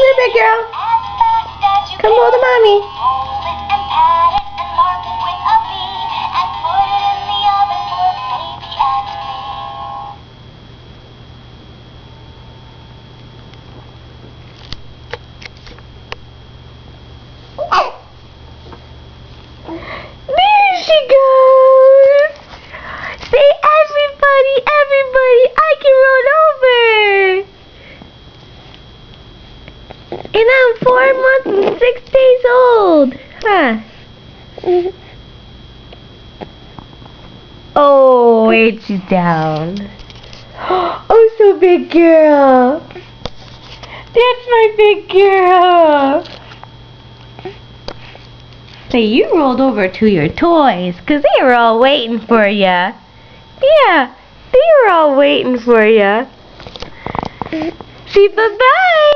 Here, big girl. Come hold the mommy. There she goes. Say, everybody, I can roll over. And I'm 4 months and 6 days old. Huh. Oh, wait, she's down. Oh, so big girl. That's my big girl. Say, you rolled over to your toys, 'cause they were all waiting for ya. Yeah, they were all waiting for ya. Say bye-bye.